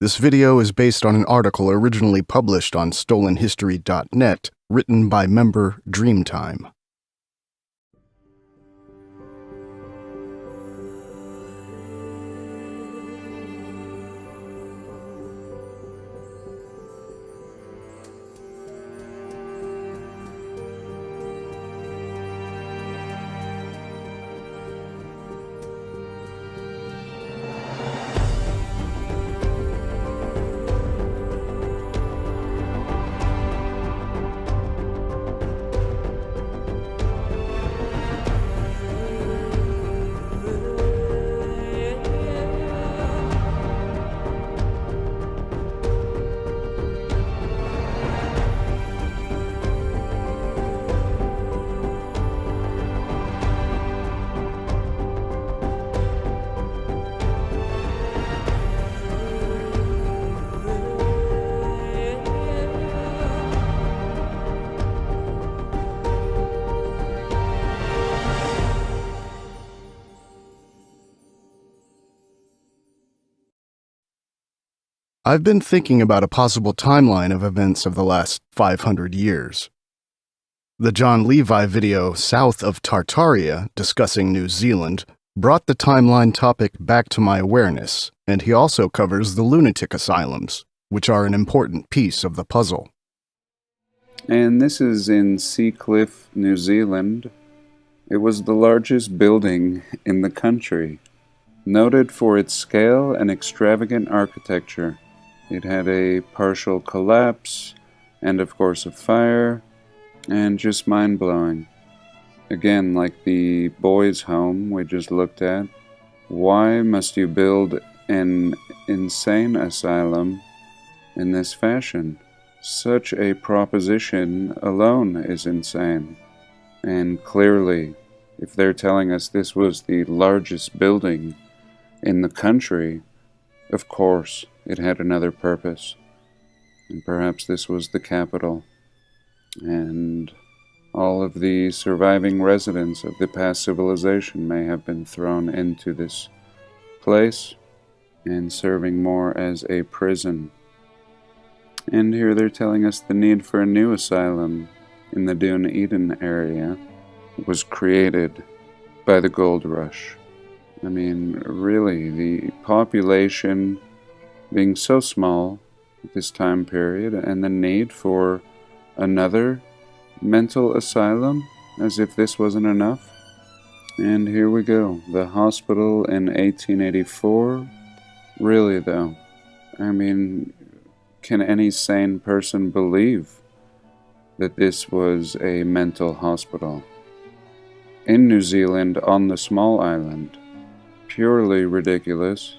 This video is based on an article originally published on stolenhistory.net, written by member Dreamtime. I've been thinking about a possible timeline of events of the last 500 years. The John Levi video South of Tartaria, discussing New Zealand, brought the timeline topic back to my awareness, and he also covers the lunatic asylums, which are an important piece of the puzzle. And this is in Seacliff, New Zealand. It was the largest building in the country, noted for its scale and extravagant architecture. It had a partial collapse, and of course a fire, and just mind-blowing. Again, like the boys' home we just looked at, why must you build an insane asylum in this fashion? Such a proposition alone is insane. And clearly, if they're telling us this was the largest building in the country, of course, it had another purpose, and perhaps this was the capital, and all of the surviving residents of the past civilization may have been thrown into this place and serving more as a prison. And here they're telling us the need for a new asylum in the Dunedin area was created by the gold rush. I mean, really, the population being so small at this time period, and the need for another mental asylum, as if this wasn't enough. And here we go, the hospital in 1884. Really though, I mean, can any sane person believe that this was a mental hospital? In New Zealand, on the small island. Purely ridiculous.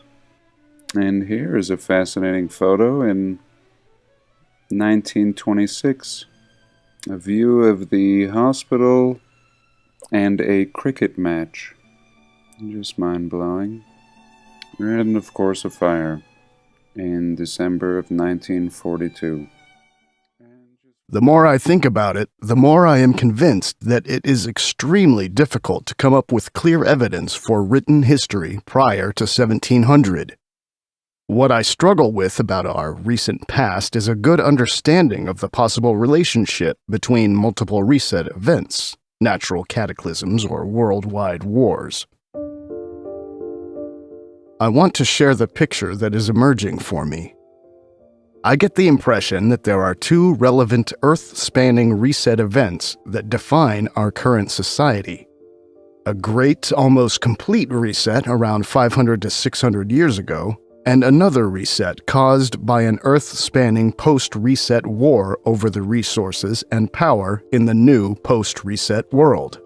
And here is a fascinating photo in 1926. A view of the hospital and a cricket match. Just mind-blowing. And of course a fire in December of 1942. The more I think about it, the more I am convinced that it is extremely difficult to come up with clear evidence for written history prior to 1700. What I struggle with about our recent past is a good understanding of the possible relationship between multiple reset events, natural cataclysms, or worldwide wars. I want to share the picture that is emerging for me. I get the impression that there are two relevant Earth-spanning reset events that define our current society. A great, almost complete reset around 500 to 600 years ago, and another reset caused by an Earth-spanning post-reset war over the resources and power in the new post-reset world.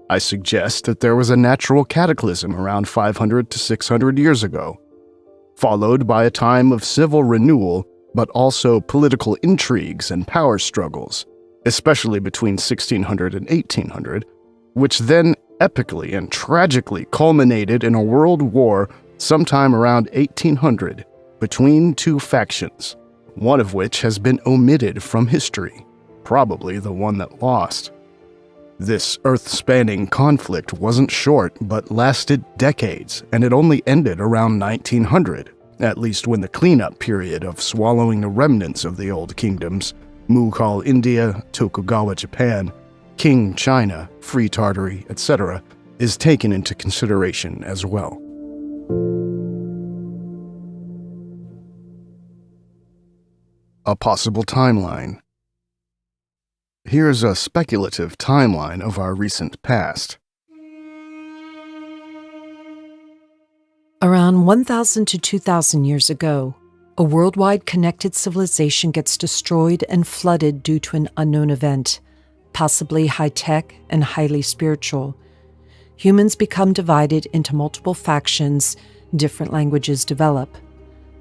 I suggest that there was a natural cataclysm around 500 to 600 years ago, followed by a time of civil renewal, but also political intrigues and power struggles, especially between 1600 and 1800, which then epically and tragically culminated in a world war sometime around 1800 between two factions, one of which has been omitted from history, probably the one that lost. This Earth-spanning conflict wasn't short, but lasted decades, and it only ended around 1900, at least when the cleanup period of swallowing the remnants of the old kingdoms, Mughal India, Tokugawa Japan, Qing China, Free Tartary, etc., is taken into consideration as well. A possible timeline. Here's a speculative timeline of our recent past. Around 1,000 to 2,000 years ago, a worldwide connected civilization gets destroyed and flooded due to an unknown event, possibly high-tech and highly spiritual. Humans become divided into multiple factions, different languages develop.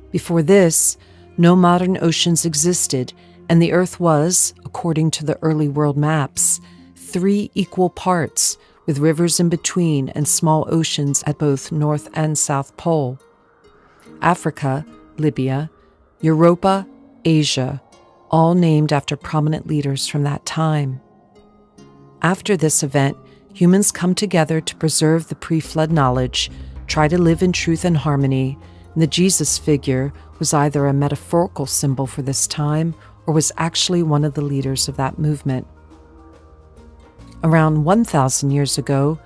Before this, no modern oceans existed, and the Earth was, according to the early world maps, 3 equal parts, with rivers in between and small oceans at both North and South Pole. Africa, Libya, Europa, Asia, all named after prominent leaders from that time. After this event, humans come together to preserve the pre-flood knowledge, try to live in truth and harmony, and the Jesus figure was either a metaphorical symbol for this time or was actually one of the leaders of that movement. Around 1,000 years ago,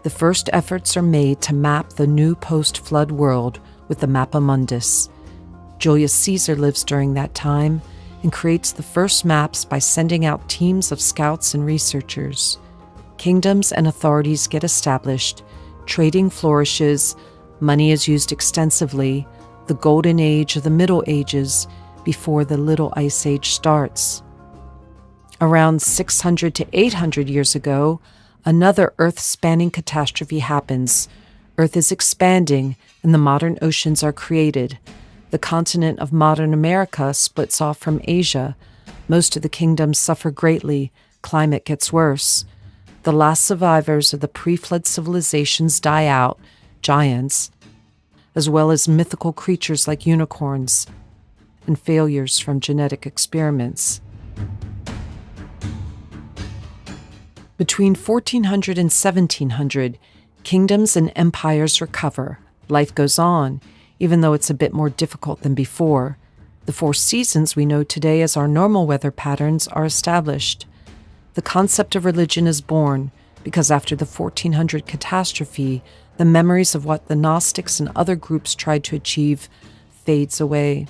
the first efforts are made to map the new post-flood world with the Mappa Mundus. Julius Caesar lives during that time and creates the first maps by sending out teams of scouts and researchers. Kingdoms and authorities get established, trading flourishes, money is used extensively, the golden age of the Middle Ages before the Little Ice Age starts. Around 600 to 800 years ago, another Earth-spanning catastrophe happens. Earth is expanding and the modern oceans are created. The continent of modern America splits off from Asia. Most of the kingdoms suffer greatly. Climate gets worse. The last survivors of the pre-flood civilizations die out, giants, as well as mythical creatures like unicorns, and failures from genetic experiments. Between 1400 and 1700, kingdoms and empires recover. Life goes on, even though it's a bit more difficult than before. The 4 seasons we know today as our normal weather patterns are established. The concept of religion is born because after the 1400 catastrophe, the memories of what the Gnostics and other groups tried to achieve fades away.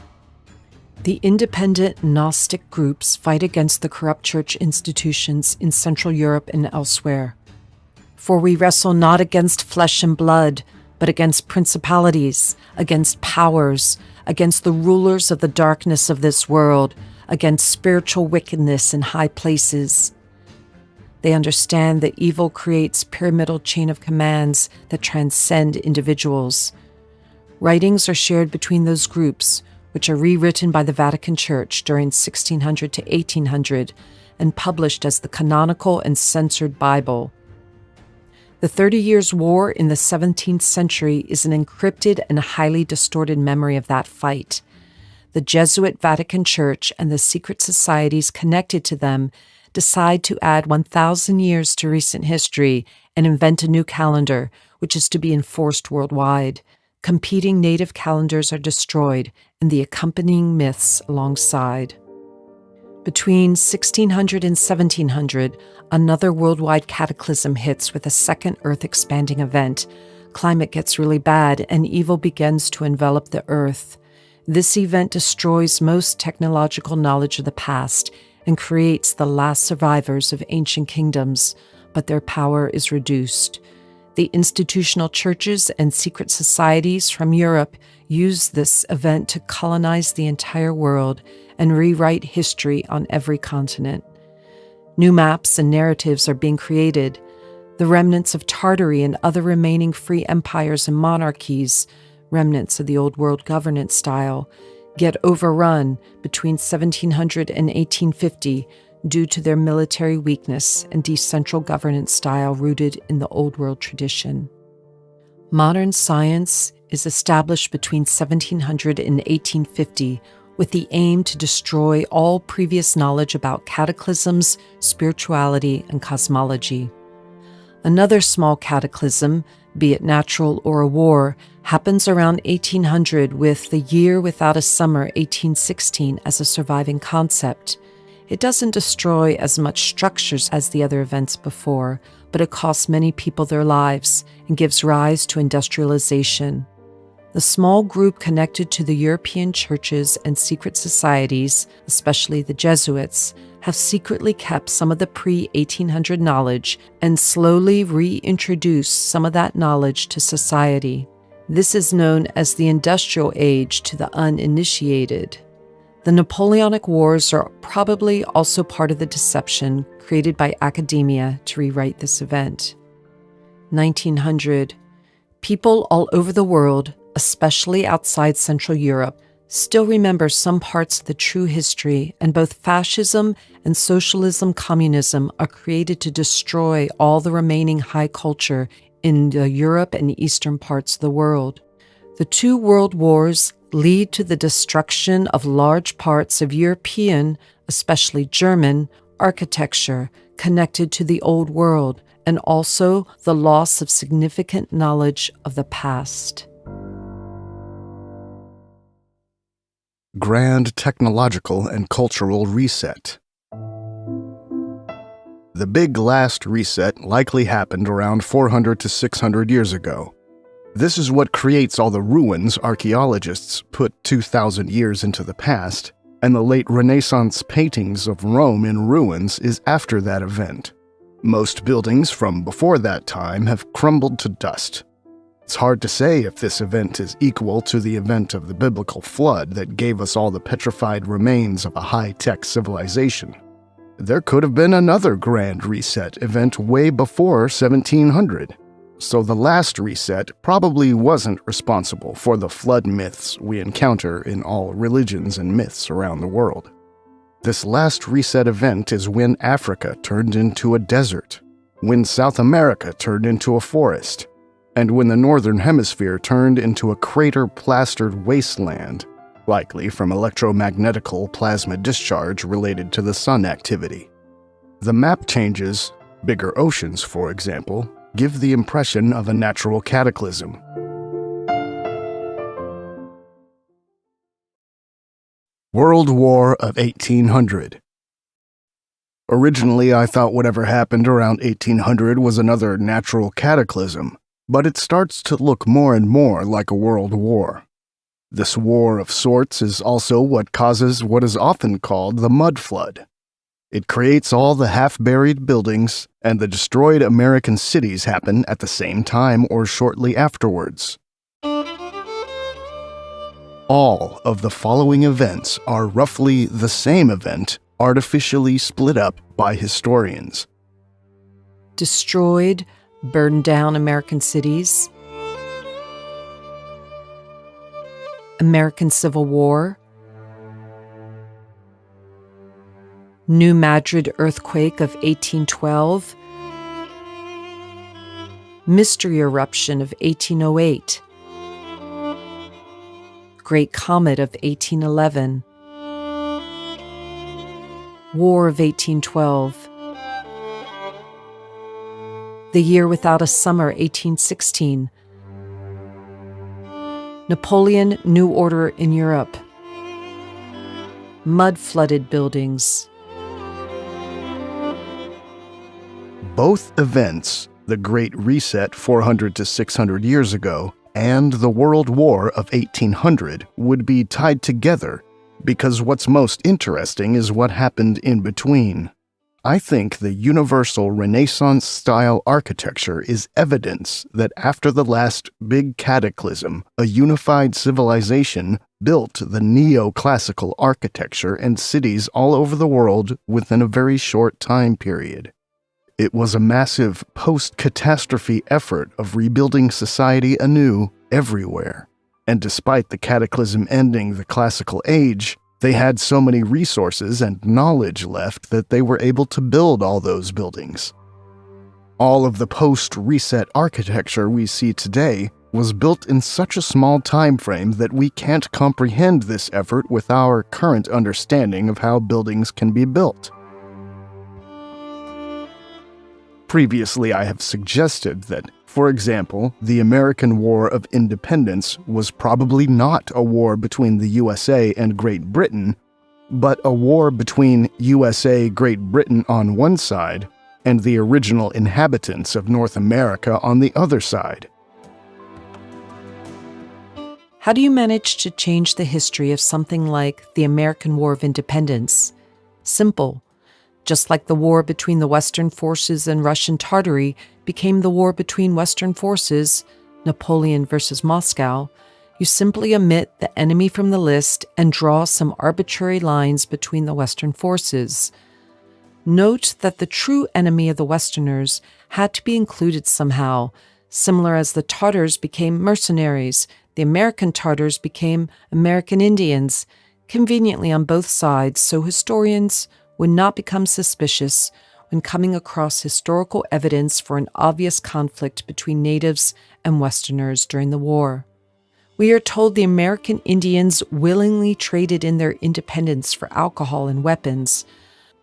The independent Gnostic groups fight against the corrupt church institutions in Central Europe and elsewhere. For we wrestle not against flesh and blood, but against principalities, against powers, against the rulers of the darkness of this world, against spiritual wickedness in high places. They understand that evil creates pyramidal chain of commands that transcend individuals. Writings are shared between those groups, which are rewritten by the Vatican Church during 1600 to 1800 and published as the canonical and censored Bible. The 30 Years' War in the 17th century is an encrypted and highly distorted memory of that fight. The Jesuit Vatican Church and the secret societies connected to them decide to add 1,000 years to recent history and invent a new calendar, which is to be enforced worldwide. Competing native calendars are destroyed and the accompanying myths alongside. Between 1600 and 1700, another worldwide cataclysm hits with a second Earth-expanding event. Climate gets really bad and evil begins to envelop the Earth. This event destroys most technological knowledge of the past and creates the last survivors of ancient kingdoms, but their power is reduced. The institutional churches and secret societies from Europe use this event to colonize the entire world and rewrite history on every continent. New maps and narratives are being created. The remnants of Tartary and other remaining free empires and monarchies, remnants of the old world governance style, get overrun between 1700 and 1850 due to their military weakness and decentral governance style rooted in the Old World tradition. Modern science is established between 1700 and 1850 with the aim to destroy all previous knowledge about cataclysms, spirituality, and cosmology. Another small cataclysm, be it natural or a war, happens around 1800 with the year without a summer 1816 as a surviving concept. It doesn't destroy as much structures as the other events before, but it costs many people their lives and gives rise to industrialization. The small group connected to the European churches and secret societies, especially the Jesuits, have secretly kept some of the pre-1800 knowledge and slowly reintroduced some of that knowledge to society. This is known as the Industrial Age to the uninitiated. The Napoleonic Wars are probably also part of the deception created by academia to rewrite this event. 1900. People all over the world, especially outside Central Europe, still remember some parts of the true history, and both fascism and socialism communism are created to destroy all the remaining high culture in the Europe and eastern parts of the world. The two world wars lead to the destruction of large parts of European, especially German, architecture connected to the old world, and also the loss of significant knowledge of the past. Grand technological and cultural reset. The big last reset likely happened around 400 to 600 years ago. This is what creates all the ruins archaeologists put 2,000 years into the past, and the late Renaissance paintings of Rome in ruins is after that event. Most buildings from before that time have crumbled to dust. It's hard to say if this event is equal to the event of the biblical flood that gave us all the petrified remains of a high-tech civilization. There could have been another grand reset event way before 1700, so the last reset probably wasn't responsible for the flood myths we encounter in all religions and myths around the world. This last reset event is when Africa turned into a desert, when South America turned into a forest, and when the Northern Hemisphere turned into a crater-plastered wasteland, likely from electromagnetical plasma discharge related to the sun activity. The map changes, bigger oceans for example, give the impression of a natural cataclysm. World War of 1800. Originally, I thought whatever happened around 1800 was another natural cataclysm, but it starts to look more and more like a world war. This war of sorts is also what causes what is often called the mud flood. It creates all the half-buried buildings, and the destroyed American cities happen at the same time or shortly afterwards. All of the following events are roughly the same event, artificially split up by historians. Destroyed, burned down American cities. American Civil War. New Madrid earthquake of 1812. Mystery eruption of 1808. Great Comet of 1811. War of 1812. The Year Without a Summer, 1816. Napoleon New Order in Europe. Mud-flooded buildings. Both events, the Great Reset 400 to 600 years ago and the World War of 1800, would be tied together because what's most interesting is what happened in between. I think the universal Renaissance-style architecture is evidence that after the last big cataclysm, a unified civilization built the neoclassical architecture and cities all over the world within a very short time period. It was a massive post-catastrophe effort of rebuilding society anew everywhere. And despite the cataclysm ending the classical age, they had so many resources and knowledge left that they were able to build all those buildings. All of the post-reset architecture we see today was built in such a small time frame that we can't comprehend this effort with our current understanding of how buildings can be built. Previously, I have suggested that For example, the American War of Independence was probably not a war between the USA and Great Britain, but a war between USA, Great Britain on one side, and the original inhabitants of North America on the other side. How do you manage to change the history of something like the American War of Independence? Simple. Just like the war between the Western forces and Russian Tartary became the war between Western forces, Napoleon versus Moscow, you simply omit the enemy from the list and draw some arbitrary lines between the Western forces. Note that the true enemy of the Westerners had to be included somehow, similar as the Tartars became mercenaries, the American Tartars became American Indians, conveniently on both sides, so historians would not become suspicious when coming across historical evidence for an obvious conflict between natives and Westerners during the war. We are told the American Indians willingly traded in their independence for alcohol and weapons.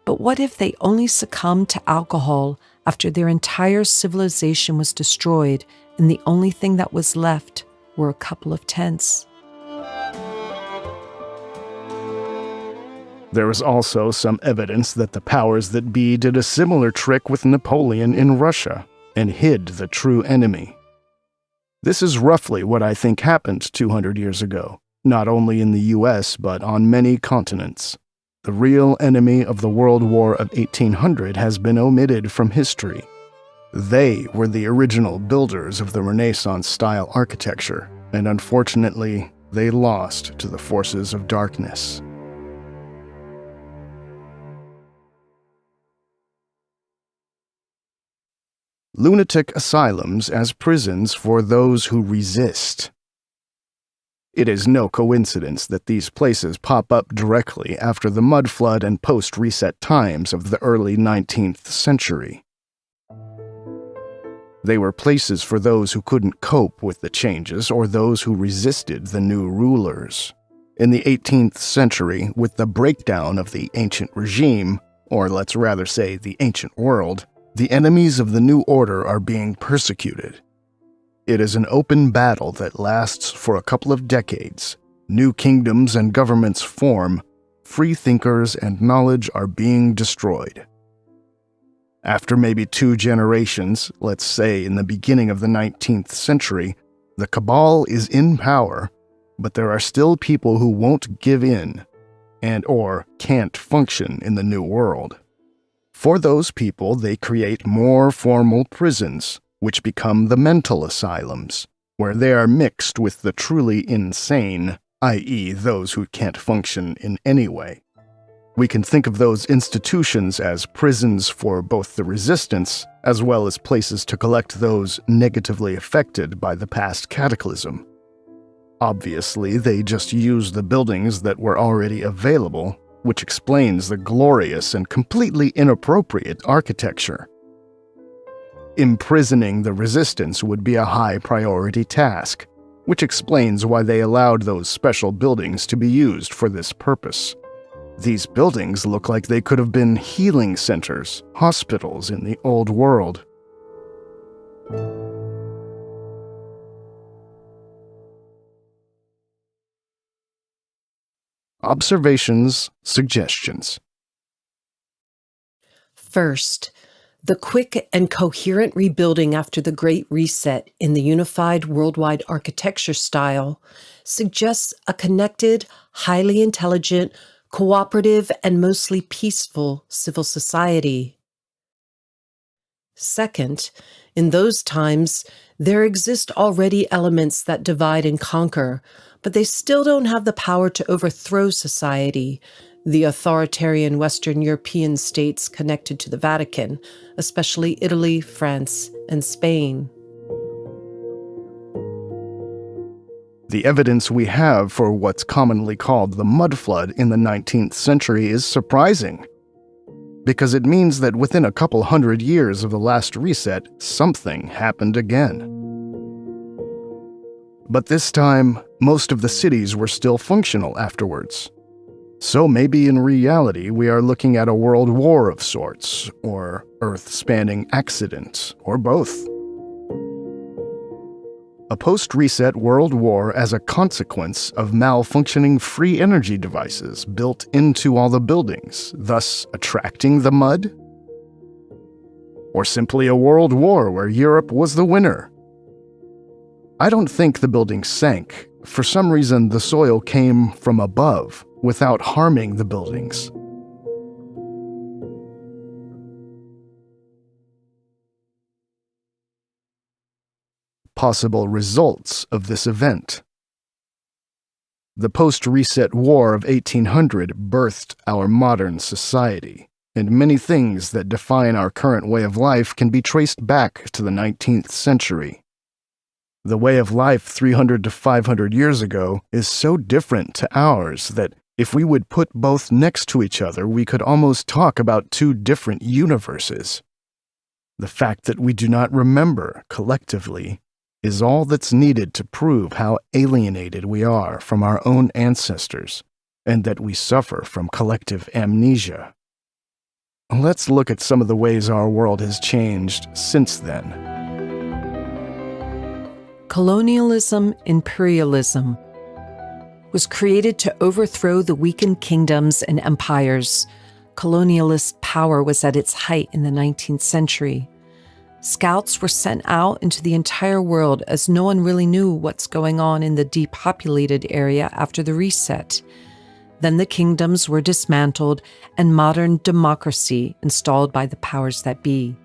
But what if they only succumbed to alcohol after their entire civilization was destroyed and the only thing that was left were a couple of tents? There is also some evidence that the powers that be did a similar trick with Napoleon in Russia and hid the true enemy. This is roughly what I think happened 200 years ago, not only in the US but on many continents. The real enemy of the World War of 1800 has been omitted from history. They were the original builders of the Renaissance-style architecture, and unfortunately, they lost to the forces of darkness. Lunatic asylums as prisons for those who resist. It is no coincidence that these places pop up directly after the mud flood and post-reset times of the early 19th century. They were places for those who couldn't cope with the changes or those who resisted the new rulers. In the 18th century, with the breakdown of the ancient regime, or let's rather say the ancient world, the enemies of the new order are being persecuted. It is an open battle that lasts for a couple of decades. New kingdoms and governments form. Free thinkers and knowledge are being destroyed. After maybe 2 generations, let's say in the beginning of the 19th century, the cabal is in power, but there are still people who won't give in and/or can't function in the new world. For those people, they create more formal prisons, which become the mental asylums, where they are mixed with the truly insane, i.e., those who can't function in any way. We can think of those institutions as prisons for both the resistance as well as places to collect those negatively affected by the past cataclysm. Obviously, they just use the buildings that were already available, which explains the glorious and completely inappropriate architecture. Imprisoning the resistance would be a high-priority task, which explains why they allowed those special buildings to be used for this purpose. These buildings look like they could have been healing centers, hospitals in the old world. Observations, suggestions. First, the quick and coherent rebuilding after the Great Reset in the unified worldwide architecture style suggests a connected, highly intelligent, cooperative, and mostly peaceful civil society. Second, in those times, there exist already elements that divide and conquer, but they still don't have the power to overthrow society, the authoritarian Western European states connected to the Vatican, especially Italy, France, and Spain. The evidence we have for what's commonly called the mud flood in the 19th century is surprising, because it means that within a couple hundred years of the last reset, something happened again. But this time, most of the cities were still functional afterwards. So maybe in reality we are looking at a world war of sorts, or Earth-spanning accident, or both. a post-reset world war as a consequence of malfunctioning free energy devices built into all the buildings, thus attracting the mud? Or simply a world war where Europe was the winner? I don't think the buildings sank. For some reason, the soil came from above without harming the buildings. Possible results of this event. The post-reset war of 1800 birthed our modern society, and many things that define our current way of life can be traced back to the 19th century. The way of life 300 to 500 years ago is so different to ours that if we would put both next to each other, we could almost talk about two different universes. The fact that we do not remember collectively is all that's needed to prove how alienated we are from our own ancestors, and that we suffer from collective amnesia. Let's look at some of the ways our world has changed since then. Colonialism, imperialism was created to overthrow the weakened kingdoms and empires. Colonialist power was at its height in the 19th century. Scouts were sent out into the entire world as no one really knew what's going on in the depopulated area after the reset. Then the kingdoms were dismantled and modern democracy installed by the powers that be.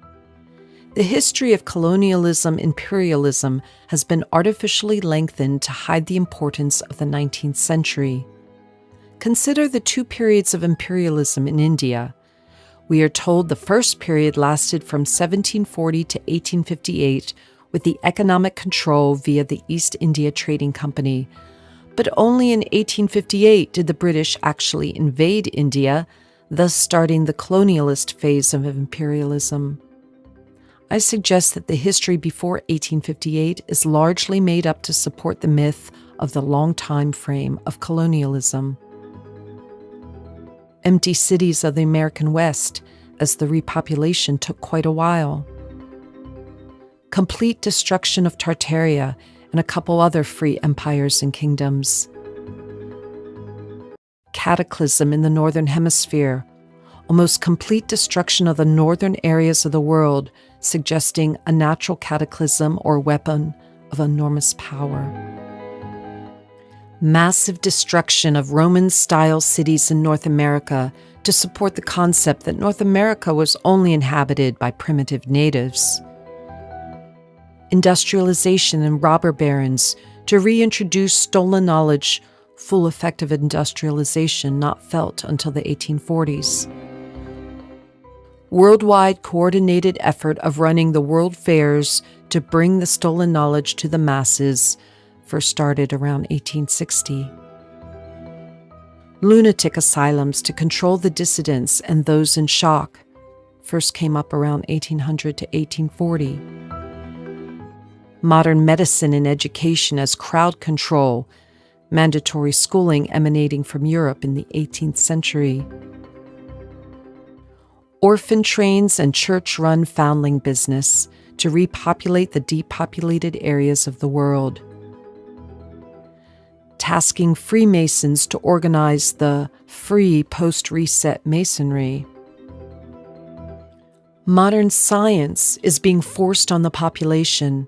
The history of colonialism, imperialism has been artificially lengthened to hide the importance of the 19th century. Consider the two periods of imperialism in India. We are told the first period lasted from 1740 to 1858 with the economic control via the East India Trading Company. But only in 1858 did the British actually invade India, thus starting the colonialist phase of imperialism. I suggest that the history before 1858 is largely made up to support the myth of the long time frame of colonialism. Empty cities of the American West, as the repopulation took quite a while. Complete destruction of Tartaria and a couple other free empires and kingdoms. Cataclysm in the Northern Hemisphere, almost complete destruction of the northern areas of the world, suggesting a natural cataclysm or weapon of enormous power. Massive destruction of Roman-style cities in North America to support the concept that North America was only inhabited by primitive natives. Industrialization and robber barons to reintroduce stolen knowledge, full effect of industrialization not felt until the 1840s. Worldwide coordinated effort of running the world fairs to bring the stolen knowledge to the masses first started around 1860. Lunatic asylums to control the dissidents and those in shock first came up around 1800 to 1840. Modern medicine and education as crowd control, mandatory schooling emanating from Europe in the 18th century. Orphan trains and church-run foundling business to repopulate the depopulated areas of the world. Tasking Freemasons to organize the free post-reset masonry. Modern science is being forced on the population.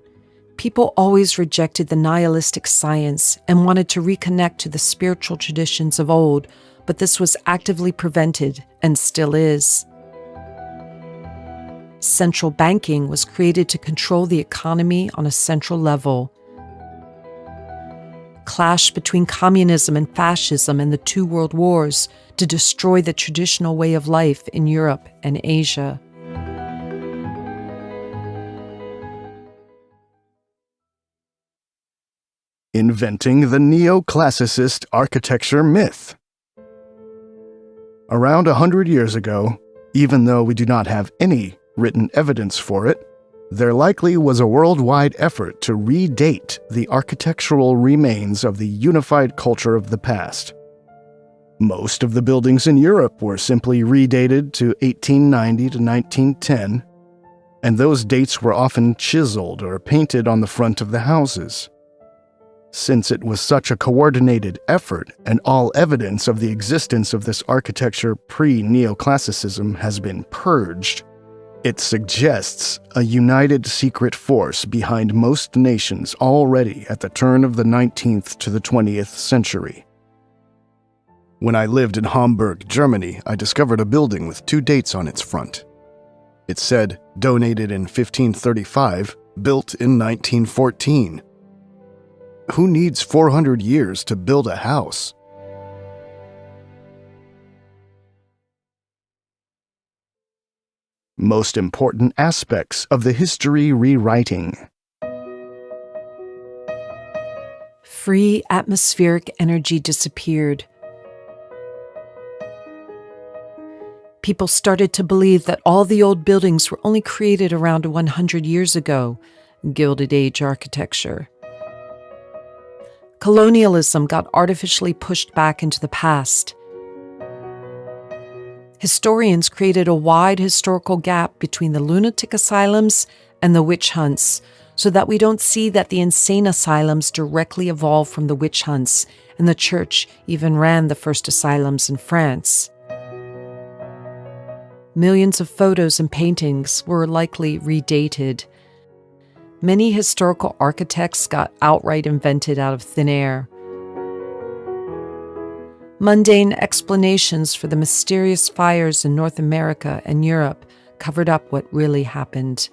People always rejected the nihilistic science and wanted to reconnect to the spiritual traditions of old, but this was actively prevented and still is. Central banking was created to control the economy on a central level. Clash between communism and fascism and the two world wars to destroy the traditional way of life in Europe and Asia. Inventing the neoclassicist architecture myth. Around 100 years ago, even though we do not have any written evidence for it, there likely was a worldwide effort to redate the architectural remains of the unified culture of the past. Most of the buildings in Europe were simply redated to 1890 to 1910. and those dates were often chiseled or painted on the front of the houses. Since it was such a coordinated effort, and all evidence of the existence of this architecture pre-neoclassicism has been purged, it suggests a united secret force behind most nations already at the turn of the 19th to the 20th century. When I lived in Hamburg, Germany, I discovered a building with 2 dates on its front. It said, donated in 1535, built in 1914. Who needs 400 years to build a house? Most important aspects of the history rewriting. Free atmospheric energy disappeared. People started to believe that all the old buildings were only created around 100 years ago, Gilded Age architecture. Colonialism got artificially pushed back into the past. Historians created a wide historical gap between the lunatic asylums and the witch hunts, so that we don't see that the insane asylums directly evolved from the witch hunts, and the church even ran the first asylums in France. Millions of photos and paintings were likely redated. Many historical architects got outright invented out of thin air. Mundane explanations for the mysterious fires in North America and Europe covered up what really happened.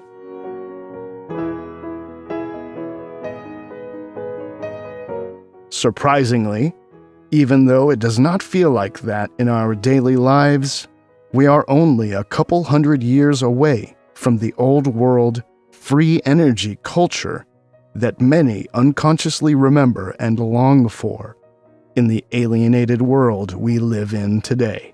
Surprisingly, even though it does not feel like that in our daily lives, we are only a couple hundred years away from the old world free energy culture that many unconsciously remember and long for in the alienated world we live in today.